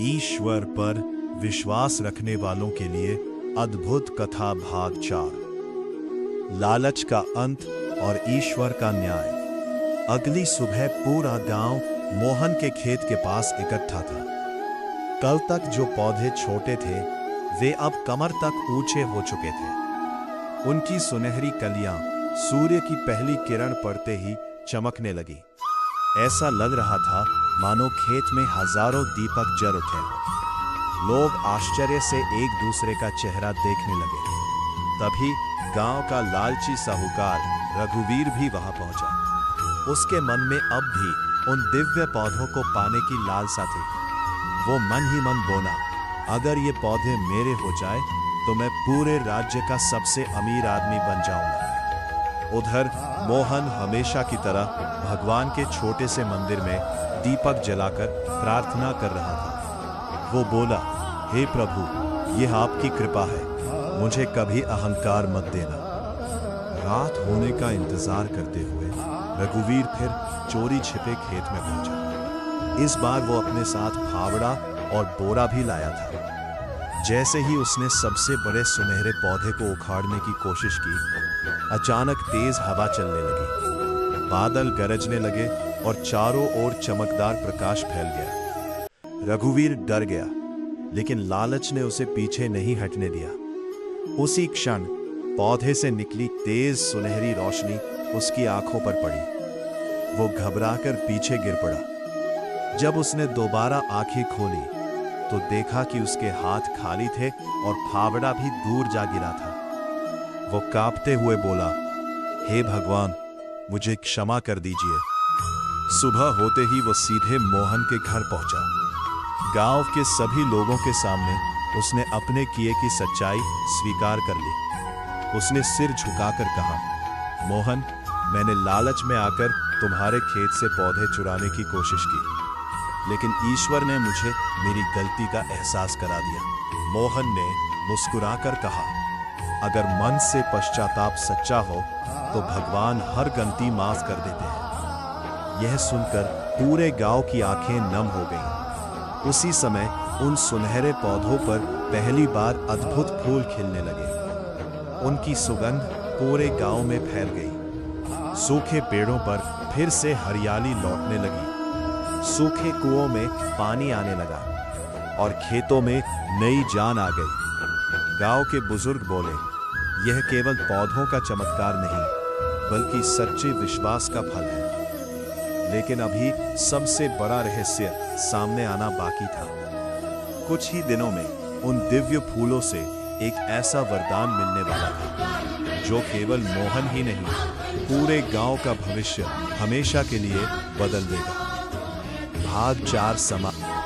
ईश्वर पर विश्वास रखने वालों के लिए अद्भुत कथा भाग 4। लालच का अंत और ईश्वर का न्याय। अगली सुबह पूरा गांव मोहन के खेत के पास इकट्ठा था। कल तक जो पौधे छोटे थे वे अब कमर तक ऊंचे हो चुके थे। उनकी सुनहरी कलियां सूर्य की पहली किरण पड़ते ही चमकने लगी। ऐसा लग रहा था मानो खेत में हजारों दीपक जल उठे। लोग आश्चर्य से एक दूसरे का चेहरा देखने लगे। तभी गांव का लालची साहूकार रघुवीर भी वहां पहुंचा। उसके मन में अब भी उन दिव्य पौधों को पाने की लालसा थी। वो मन ही मन बोला, अगर ये पौधे मेरे हो जाए तो मैं पूरे राज्य का सबसे अमीर आदमी बन जाऊंगा। उधर मोहन हमेशा की तरह भगवान के छोटे से मंदिर में दीपक जलाकर प्रार्थना कर रहा था। वो बोला, हे प्रभु, यह आपकी कृपा है, मुझे कभी अहंकार मत देना। रात होने का इंतजार करते हुए रघुवीर फिर चोरी छिपे खेत में पहुंचा। इस बार वो अपने साथ फावड़ा और बोरा भी लाया था। जैसे ही उसने सबसे बड़े सुनहरे पौधे को उखाड़ने की कोशिश की, अचानक तेज हवा चलने लगी। बादल गरजने लगे और चारों ओर चमकदार प्रकाश फैल गया। रघुवीर डर गया, लेकिन लालच ने उसे पीछे नहीं हटने दिया। उसी क्षण पौधे से निकली तेज सुनहरी रोशनी उसकी आंखों पर पड़ी। वो घबराकर पीछे गिर पड़ा। जब उसने दोबारा आंखें खोली तो देखा कि उसके हाथ खाली थे और फावड़ा भी दूर जा गिरा था। वो कांपते हुए बोला, हे भगवान, मुझे क्षमा कर दीजिए। सुबह होते ही वो सीधे मोहन के घर पहुंचा। गांव के सभी लोगों के सामने उसने अपने किए की सच्चाई स्वीकार कर ली। उसने सिर झुकाकर कहा, मोहन, मैंने लालच में आकर तुम्हारे खेत से पौधे चुराने की कोशिश की, लेकिन ईश्वर ने मुझे मेरी गलती का एहसास करा दिया। मोहन ने मुस्कुराकर कहा, अगर मन से पश्चाताप सच्चा हो तो भगवान हर गलती माफ कर देते हैं। यह सुनकर पूरे गांव की आंखें नम हो गईं। उसी समय उन सुनहरे पौधों पर पहली बार अद्भुत फूल खिलने लगे। उनकी सुगंध पूरे गांव में फैल गई। सूखे पेड़ों पर फिर से हरियाली लौटने लगी। सूखे कुओं में पानी आने लगा और खेतों में नई जान आ गई। गांव के बुजुर्ग बोले, यह केवल पौधों का चमत्कार नहीं, बल्कि सच्चे विश्वास का फल है। लेकिन अभी सबसे बड़ा रहस्य सामने आना बाकी था। कुछ ही दिनों में उन दिव्य फूलों से एक ऐसा वरदान मिलने वाला था जो केवल मोहन ही नहीं, पूरे गांव का भविष्य हमेशा के लिए बदल देगा। भाग 4 समाप्त।